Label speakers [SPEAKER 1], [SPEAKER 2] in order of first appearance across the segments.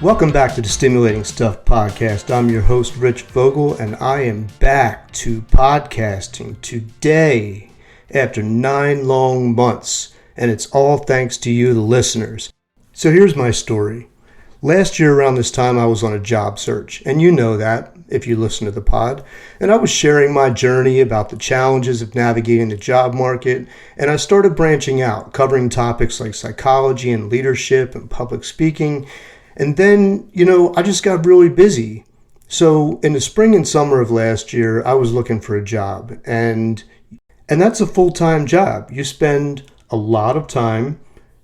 [SPEAKER 1] Welcome back to the Stimulating Stuff podcast. I'm your host, Rich Vogel, and I am back to podcasting today after 9 long months, and it's all thanks to you, the listeners. So here's my story. Last year around this time, I was on a job search, and you know that if you listen to the pod, and I was sharing my journey about the challenges of navigating the job market, and I started branching out, covering topics like psychology and leadership and public speaking. And then, I just got really busy. So in the spring and summer of last year, I was looking for a job. And that's a full-time job. You spend a lot of time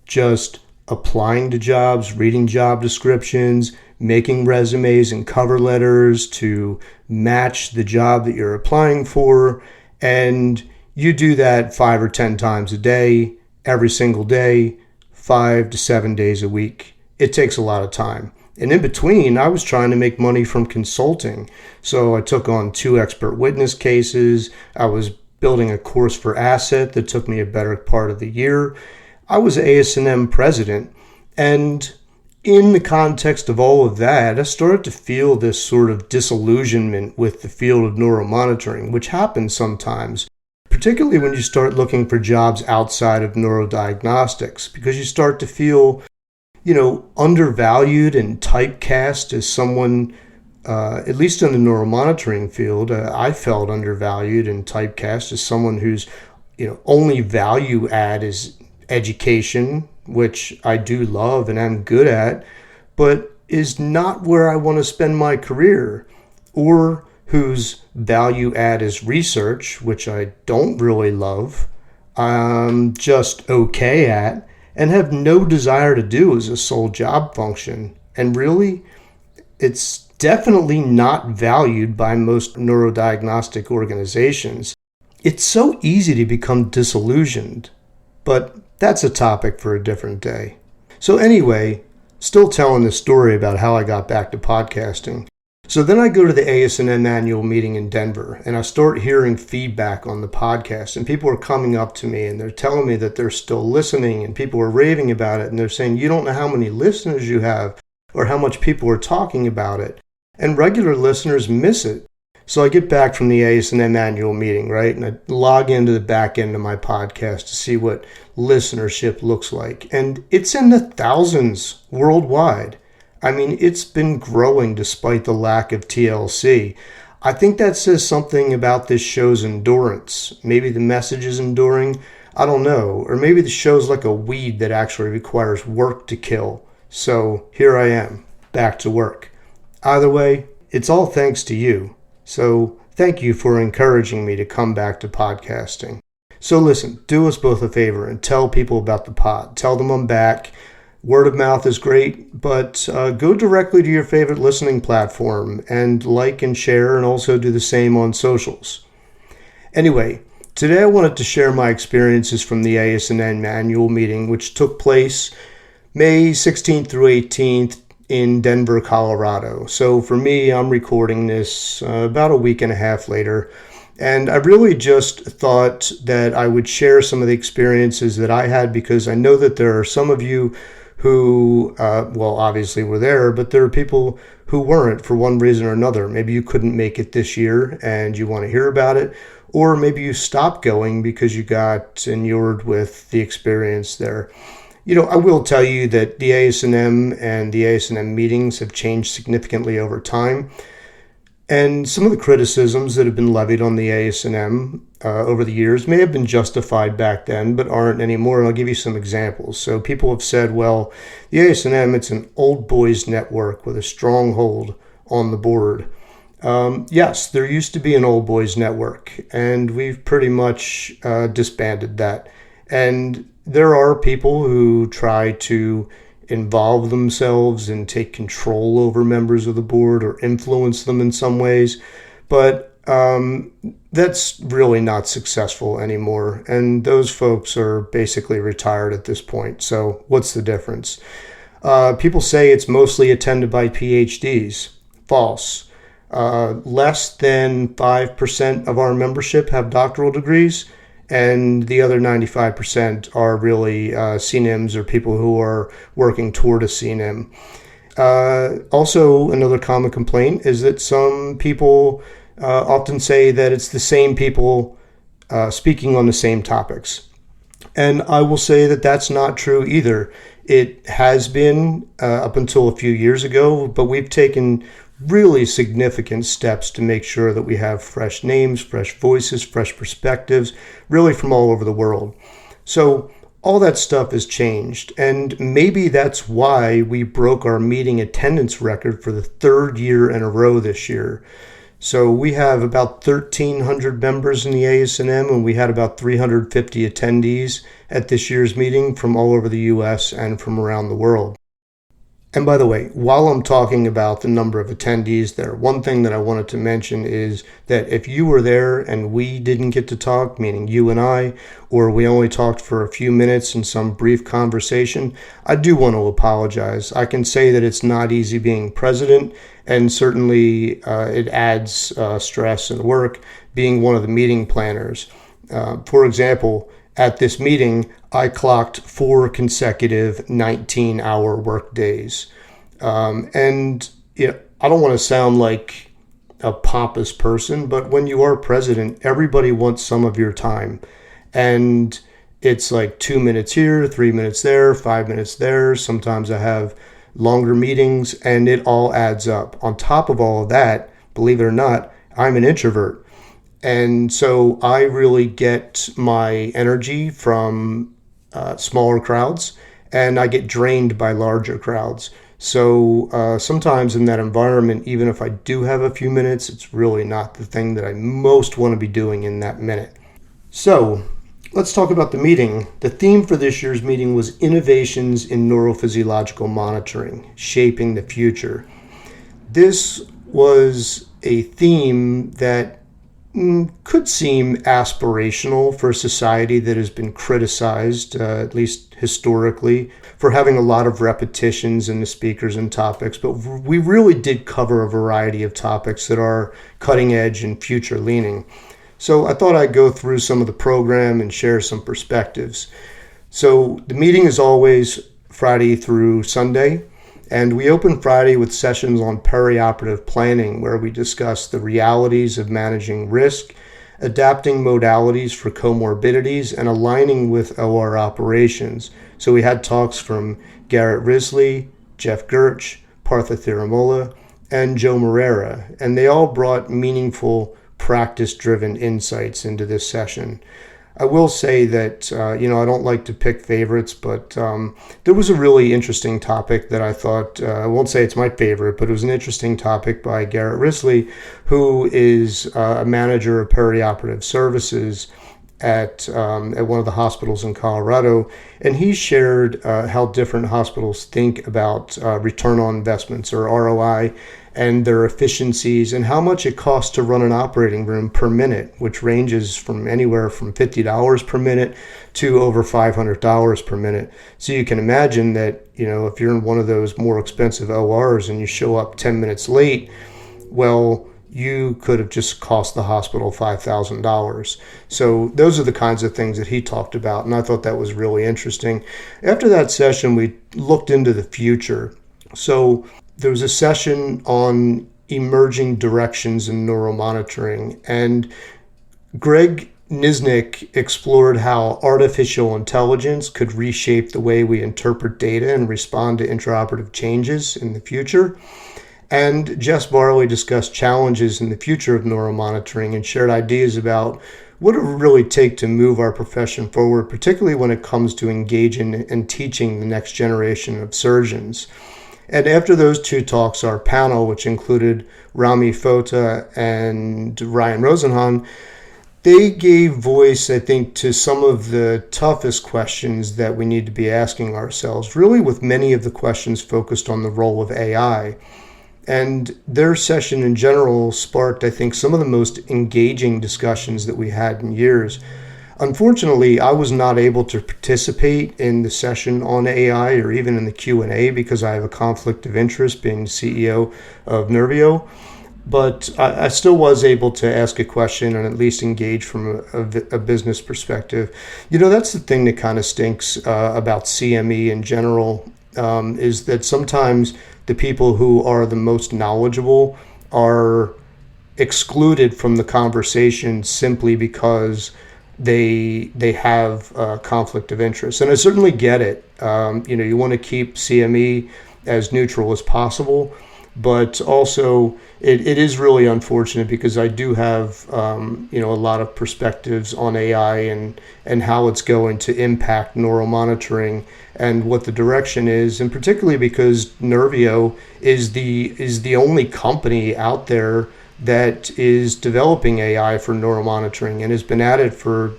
[SPEAKER 1] just applying to jobs, reading job descriptions, making resumes and cover letters to match the job that you're applying for. And you do that 5 or 10 times a day, every single day, 5 to 7 days a week. It takes a lot of time. And in between, I was trying to make money from consulting. So I took on 2 expert witness cases. I was building a course for Asset that took me a better part of the year. I was ASNM president. And in the context of all of that, I started to feel this sort of disillusionment with the field of neuromonitoring, which happens sometimes, particularly when you start looking for jobs outside of neurodiagnostics, because you start to feel undervalued and typecast as someone, at least in the neuromonitoring field, I felt undervalued and typecast as someone whose, only value add is education, which I do love and I'm good at, but is not where I want to spend my career, or whose value add is research, which I don't really love, I'm just okay at, and have no desire to do as a sole job function. And really, it's definitely not valued by most neurodiagnostic organizations. It's so easy to become disillusioned, but that's a topic for a different day. So anyway, still telling this story about how I got back to podcasting. So then I go to the ASNM annual meeting in Denver, and I start hearing feedback on the podcast, and people are coming up to me and they're telling me that they're still listening, and people are raving about it, and they're saying, you don't know how many listeners you have or how much people are talking about it. And regular listeners miss it. So I get back from the ASNM annual meeting, right? And I log into the back end of my podcast to see what listenership looks like. And it's in the thousands worldwide. I mean, it's been growing despite the lack of TLC. I think that says something about this show's endurance. Maybe the message is enduring. I don't know. Or maybe the show's like a weed that actually requires work to kill. So here I am, back to work. Either way, it's all thanks to you. So thank you for encouraging me to come back to podcasting. So listen, do us both a favor and tell people about the pod. Tell them I'm back. Word of mouth is great, but go directly to your favorite listening platform and like and share, and also do the same on socials. Anyway, today I wanted to share my experiences from the ASNM annual meeting, which took place May 16th through 18th in Denver, Colorado. So for me, I'm recording this about a week and a half later. And I really just thought that I would share some of the experiences that I had, because I know that there are some of you who, obviously were there, but there are people who weren't for one reason or another. Maybe you couldn't make it this year and you want to hear about it, or maybe you stopped going because you got inured with the experience there. I will tell you that the ASNM and the ASNM meetings have changed significantly over time. And some of the criticisms that have been levied on the ASNM over the years may have been justified back then, but aren't anymore. And I'll give you some examples. So people have said, well, the ASNM, it's an old boys network with a stronghold on the board. Yes, there used to be an old boys network, and we've pretty much disbanded that. And there are people who try to involve themselves and take control over members of the board or influence them in some ways, but that's really not successful anymore, and those folks are basically retired at this point. So what's the difference? People say it's mostly attended by PhDs. False. Less than 5% of our membership have doctoral degrees, and the other 95% are really CNIMs or people who are working toward a CNIM. Also, another common complaint is that some people often say that it's the same people speaking on the same topics. And I will say that that's not true either. It has been up until a few years ago, but we've taken really significant steps to make sure that we have fresh names, fresh voices, fresh perspectives, really from all over the world. So all that stuff has changed, and maybe that's why we broke our meeting attendance record for the third year in a row this year. So we have about 1,300 members in the ASNM, and we had about 350 attendees at this year's meeting from all over the U.S. and from around the world. And by the way, while I'm talking about the number of attendees there, one thing that I wanted to mention is that if you were there and we didn't get to talk, meaning you and I, or we only talked for a few minutes in some brief conversation, I do want to apologize. I can say that it's not easy being president, and certainly it adds stress and work being one of the meeting planners. For example, at this meeting, I clocked 4 consecutive 19-hour work days. And I don't want to sound like a pompous person, but when you are president, everybody wants some of your time. And it's like 2 minutes here, 3 minutes there, 5 minutes there. Sometimes I have longer meetings, and it all adds up. On top of all of that, believe it or not, I'm an introvert. And so I really get my energy from smaller crowds, and I get drained by larger crowds. So sometimes in that environment, even if I do have a few minutes, it's really not the thing that I most want to be doing in that minute. So let's talk about the meeting. The theme for this year's meeting was Innovations in Neurophysiological Monitoring, Shaping the Future. This was a theme that could seem aspirational for a society that has been criticized, at least historically, for having a lot of repetitions in the speakers and topics. But we really did cover a variety of topics that are cutting edge and future leaning. So I thought I'd go through some of the program and share some perspectives. So the meeting is always Friday through Sunday. And we open Friday with sessions on perioperative planning, where we discuss the realities of managing risk, adapting modalities for comorbidities, and aligning with OR operations. So we had talks from Garrett Risley, Jeff Gertsch, Partha Thiramola, and Joe Morera, and they all brought meaningful, practice-driven insights into this session. I will say that, I don't like to pick favorites, but there was a really interesting topic that I thought, I won't say it's my favorite, but it was an interesting topic by Garrett Risley, who is a manager of perioperative services at one of the hospitals in Colorado. And he shared how different hospitals think about return on investments, or ROI, and their efficiencies, and how much it costs to run an operating room per minute, which ranges from anywhere from $50 per minute to over $500 per minute. So you can imagine that, if you're in one of those more expensive ORs and you show up 10 minutes late, well, you could have just cost the hospital $5,000. So those are the kinds of things that he talked about, and I thought that was really interesting. After that session, we looked into the future. So there was a session on emerging directions in neuromonitoring, and Greg Nisnik explored how artificial intelligence could reshape the way we interpret data and respond to intraoperative changes in the future. And Jess Barley discussed challenges in the future of neuromonitoring and shared ideas about what it would really take to move our profession forward, particularly when it comes to engaging and teaching the next generation of surgeons. And after those two talks, our panel, which included Rami Fota and Ryan Rosenhan, they gave voice, I think, to some of the toughest questions that we need to be asking ourselves, really with many of the questions focused on the role of AI. And their session in general sparked, I think, some of the most engaging discussions that we had in years. Unfortunately, I was not able to participate in the session on AI or even in the Q&A because I have a conflict of interest being the CEO of Nervio. But I still was able to ask a question and at least engage from a business perspective. That's the thing that kind of stinks about CME in general. is that sometimes the people who are the most knowledgeable are excluded from the conversation simply because they have a conflict of interest. And I certainly get it. You want to keep CME as neutral as possible, but also it is really unfortunate because I do have a lot of perspectives on AI and how it's going to impact neuromonitoring and what the direction is, and particularly because Nervio is the only company out there that is developing AI for neuromonitoring and has been at it for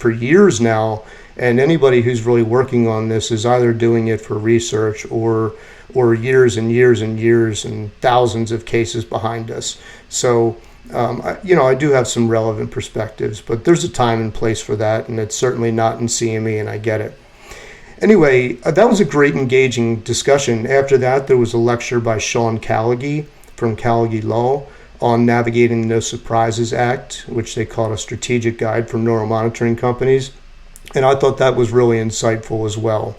[SPEAKER 1] years now. And anybody who's really working on this is either doing it for research or years and years and years and thousands of cases behind us. So, I do have some relevant perspectives, but there's a time and place for that, and it's certainly not in CME, and I get it. Anyway, that was a great engaging discussion. After that, there was a lecture by Sean Callaghy from Callaghy Law on navigating the No Surprises Act, which they called a strategic guide for neuromonitoring companies. And I thought that was really insightful as well.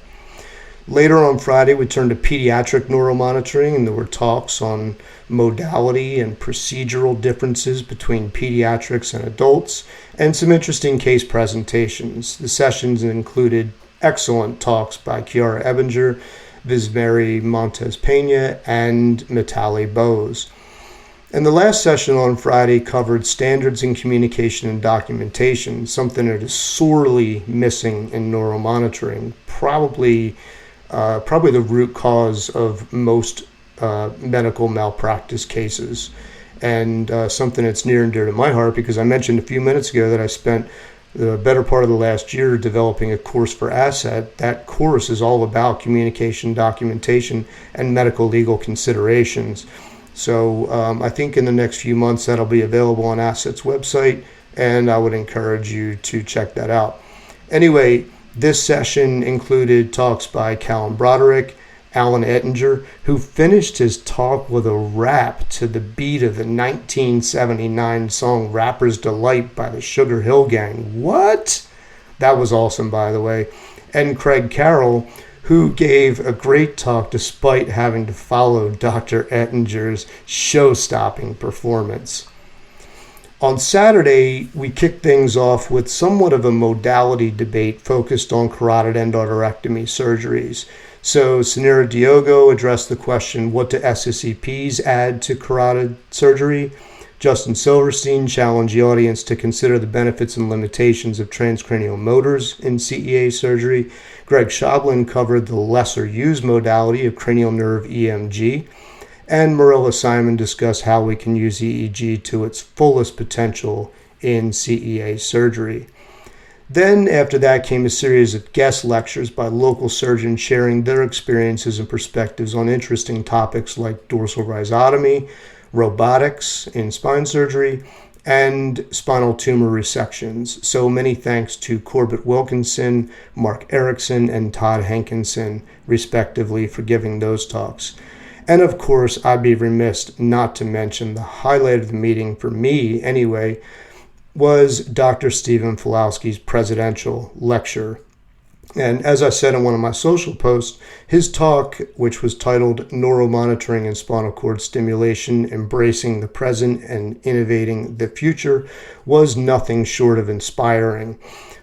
[SPEAKER 1] Later on Friday, we turned to pediatric neuromonitoring, and there were talks on modality and procedural differences between pediatrics and adults, and some interesting case presentations. The sessions included excellent talks by Chiara Ebinger, Vizmary Montes Pena, and Mitali Bose. And the last session on Friday covered standards in communication and documentation, something that is sorely missing in neuromonitoring, probably the root cause of most medical malpractice cases, and something that's near and dear to my heart because I mentioned a few minutes ago that I spent the better part of the last year developing a course for ASSET. That course is all about communication, documentation, and medical legal considerations. So I think in the next few months that'll be available on ASSET's website, and I would encourage you to check that out. Anyway, this session included talks by Callum Broderick, Alan Ettinger, who finished his talk with a rap to the beat of the 1979 song Rapper's Delight by the Sugar Hill Gang. What? That was awesome, by the way. And Craig Carroll, who gave a great talk despite having to follow Dr. Ettinger's show-stopping performance. On Saturday, we kicked things off with somewhat of a modality debate focused on carotid endarterectomy surgeries. So Sunira Diogo addressed the question, what do SSEPs add to carotid surgery? Justin Silverstein challenged the audience to consider the benefits and limitations of transcranial motors in CEA surgery. Greg Shoblin covered the lesser used modality of cranial nerve EMG. And Marilla Simon discussed how we can use EEG to its fullest potential in CEA surgery. Then after that came a series of guest lectures by local surgeons sharing their experiences and perspectives on interesting topics like dorsal rhizotomy, robotics in spine surgery, and spinal tumor resections. So many thanks to Corbett Wilkinson, Mark Erickson, and Todd Hankinson, respectively, for giving those talks. And of course, I'd be remiss not to mention the highlight of the meeting, for me anyway, was Dr. Stephen Fulowski's presidential lecture. And as I said in one of my social posts, his talk, which was titled Neuromonitoring and Spinal Cord Stimulation, Embracing the Present and Innovating the Future, was nothing short of inspiring.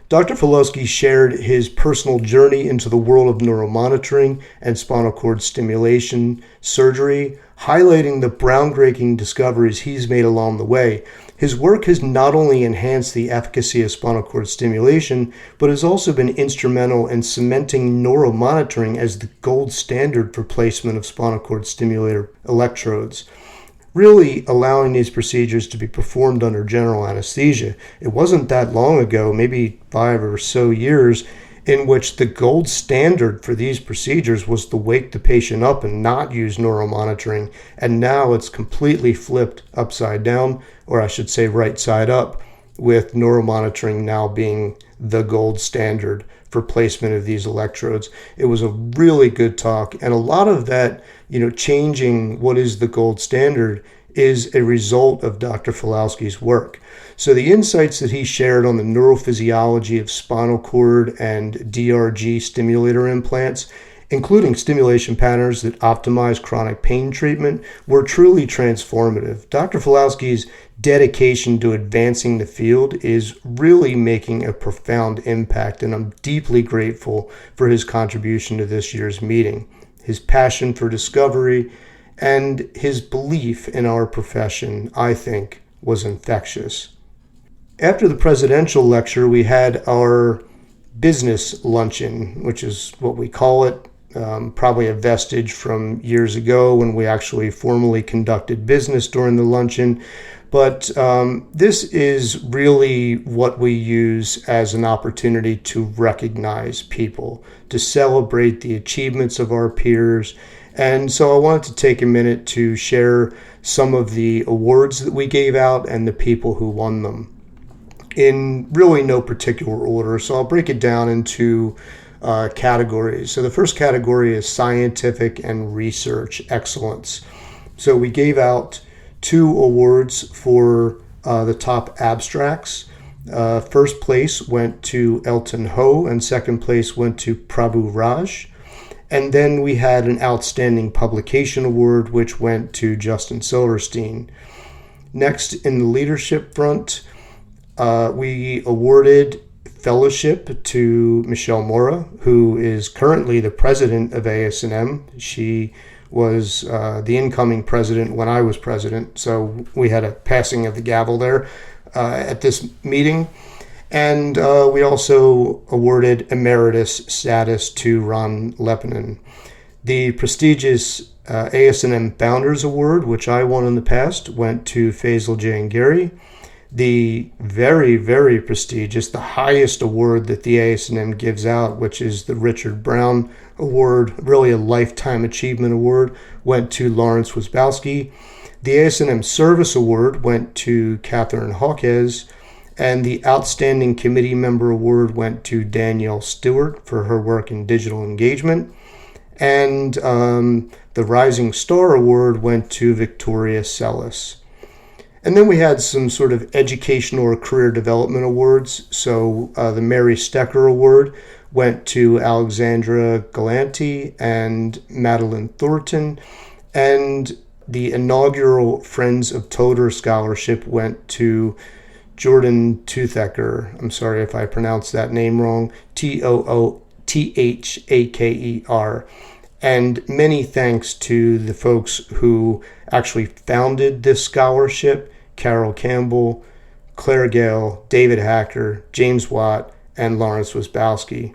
[SPEAKER 1] Dr. Fulowski shared his personal journey into the world of neuromonitoring and spinal cord stimulation surgery, highlighting the groundbreaking discoveries he's made along the way. His work has not only enhanced the efficacy of spinal cord stimulation, but has also been instrumental in cementing neuromonitoring as the gold standard for placement of spinal cord stimulator electrodes, really allowing these procedures to be performed under general anesthesia. It wasn't that long ago, maybe 5 or so years, in which the gold standard for these procedures was to wake the patient up and not use neuromonitoring. And now it's completely flipped upside down, or I should say right side up, with neuromonitoring now being the gold standard for placement of these electrodes. It was a really good talk, and a lot of that, changing what is the gold standard is a result of Dr. Fulowski's work. So the insights that he shared on the neurophysiology of spinal cord and DRG stimulator implants including stimulation patterns that optimize chronic pain treatment, were truly transformative. Dr. Falowski's dedication to advancing the field is really making a profound impact, and I'm deeply grateful for his contribution to this year's meeting. His passion for discovery and his belief in our profession, I think, was infectious. After the presidential lecture, we had our business luncheon, which is what we call it, probably a vestige from years ago when we actually formally conducted business during the luncheon. But this is really what we use as an opportunity to recognize people, to celebrate the achievements of our peers. And so I wanted to take a minute to share some of the awards that we gave out and the people who won them in really no particular order. So I'll break it down into categories. So the first category is scientific and research excellence. So we gave out 2 awards for the top abstracts. First place went to Elton Ho and second place went to Prabhu Raj. And then we had an outstanding publication award, which went to Justin Silverstein. Next, in the leadership front, we awarded fellowship to Michelle Mora, who is currently the president of ASNM. She was the incoming president when I was president, so we had a passing of the gavel there at this meeting. And we also awarded emeritus status to Ron Lepinen. The prestigious ASNM Founders Award, which I won in the past, went to Faisal Jahangiri. The very, very prestigious, the highest award that the ASNM gives out, which is the Richard Brown Award, really a Lifetime Achievement Award, went to Lawrence Wisbowski. The ASNM Service Award went to Catherine Hawkes, and the Outstanding Committee Member Award went to Danielle Stewart for her work in digital engagement. And the Rising Star Award went to Victoria Sellis. And then we had some sort of educational or career development awards. So the Mary Stecker Award went to Alexandra Galanti and Madeline Thornton. And the inaugural Friends of Toter Scholarship went to Jordan Toothaker. I'm sorry if I pronounced that name wrong. Toothaker. And many thanks to the folks who actually founded this scholarship: Carol Campbell, Claire Gale, David Hacker, James Watt, and Lawrence Wisbowski.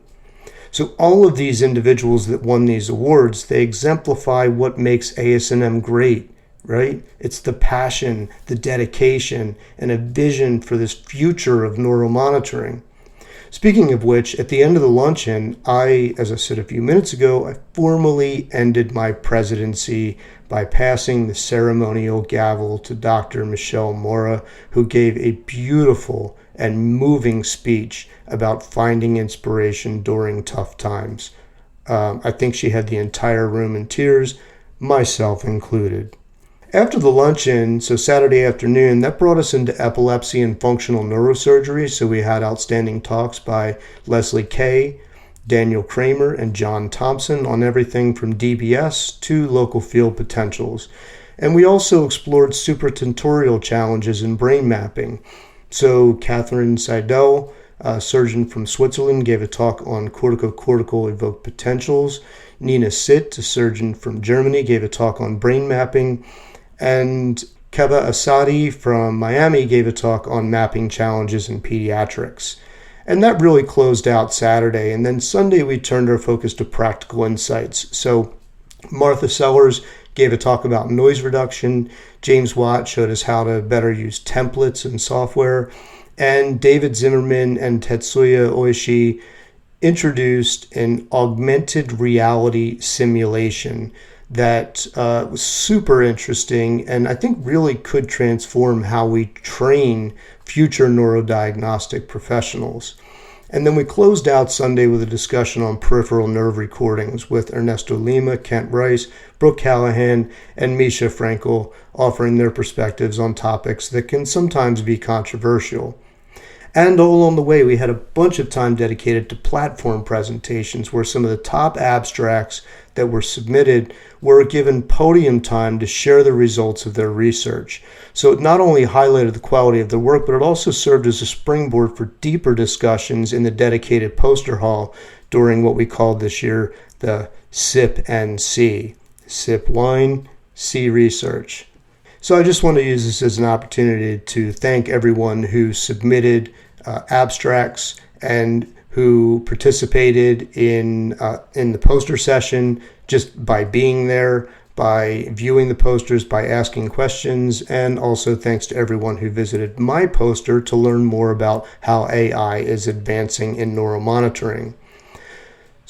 [SPEAKER 1] So all of these individuals that won these awards, they exemplify what makes ASNM great, right? It's the passion, the dedication, and a vision for this future of neuromonitoring. Speaking of which, at the end of the luncheon, as I said a few minutes ago, I formally ended my presidency by passing the ceremonial gavel to Dr. Michelle Mora, who gave a beautiful and moving speech about finding inspiration during tough times. I think she had the entire room in tears, myself included. After the luncheon, so Saturday afternoon, that brought us into epilepsy and functional neurosurgery. So we had outstanding talks by Leslie Kay, Daniel Kramer, and John Thompson on everything from DBS to local field potentials. And we also explored supratentorial challenges in brain mapping. So Catherine Seidel, a surgeon from Switzerland, gave a talk on corticocortical evoked potentials. Nina Sitt, a surgeon from Germany, gave a talk on brain mapping. And Keba Asadi from Miami gave a talk on mapping challenges in pediatrics. And that really closed out Saturday. And then Sunday, we turned our focus to practical insights. So Martha Sellers gave a talk about noise reduction. James Watt showed us how to better use templates and software. And David Zimmerman and Tetsuya Oishi introduced an augmented reality simulation that was super interesting and I think really could transform how we train future neurodiagnostic professionals. And then we closed out Sunday with a discussion on peripheral nerve recordings with Ernesto Lima, Kent Rice, Brooke Callahan, and Misha Frankel offering their perspectives on topics that can sometimes be controversial. And all along the way, we had a bunch of time dedicated to platform presentations where some of the top abstracts that were submitted were given podium time to share the results of their research. So it not only highlighted the quality of the work, but it also served as a springboard for deeper discussions in the dedicated poster hall during what we called this year the SIP and C. SIP wine, C research. So I just want to use this as an opportunity to thank everyone who submitted abstracts and who participated in the poster session just by being there, by viewing the posters, by asking questions, and also thanks to everyone who visited my poster to learn more about how AI is advancing in neuromonitoring.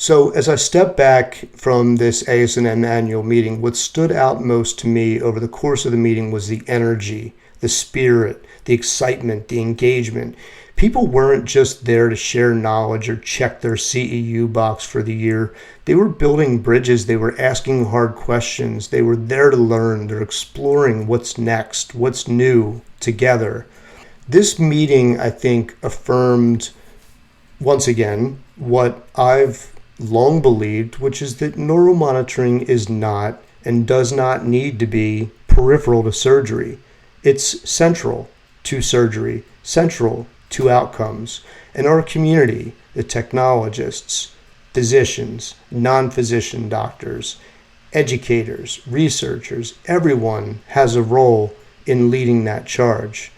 [SPEAKER 1] So as I step back from this ASNM annual meeting, what stood out most to me over the course of the meeting was the energy, the spirit, the excitement, the engagement. People weren't just there to share knowledge or check their CEU box for the year. They were building bridges. They were asking hard questions. They were there to learn. They're exploring what's next, what's new together. This meeting, I think, affirmed once again what I've long believed, which is that neuromonitoring is not and does not need to be peripheral to surgery. It's central to surgery, central to outcomes. And our community, the technologists, physicians, non-physician doctors, educators, researchers, everyone has a role in leading that charge.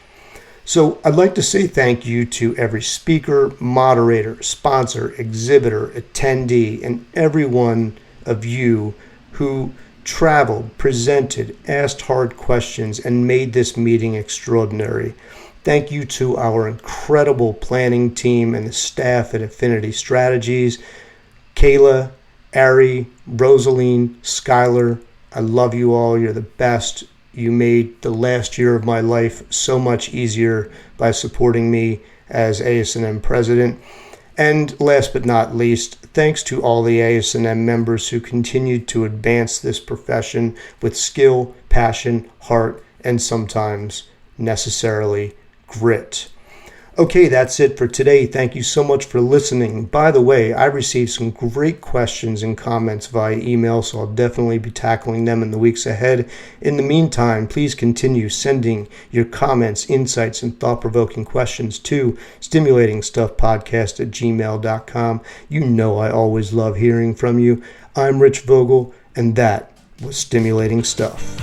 [SPEAKER 1] So I'd like to say thank you to every speaker, moderator, sponsor, exhibitor, attendee, and every one of you who traveled, presented, asked hard questions, and made this meeting extraordinary. Thank you to our incredible planning team and the staff at Affinity Strategies. Kayla, Ari, Rosaline, Skylar, I love you all. You're the best. You made the last year of my life so much easier by supporting me as ASNM president. And last but not least, thanks to all the ASNM members who continued to advance this profession with skill, passion, heart, and sometimes necessarily grit. Okay, that's it for today. Thank you so much for listening. By the way, I received some great questions and comments via email, so I'll definitely be tackling them in the weeks ahead. In the meantime, please continue sending your comments, insights, and thought-provoking questions to stimulatingstuffpodcast@gmail.com. You know I always love hearing from you. I'm Rich Vogel, and that was Stimulating Stuff.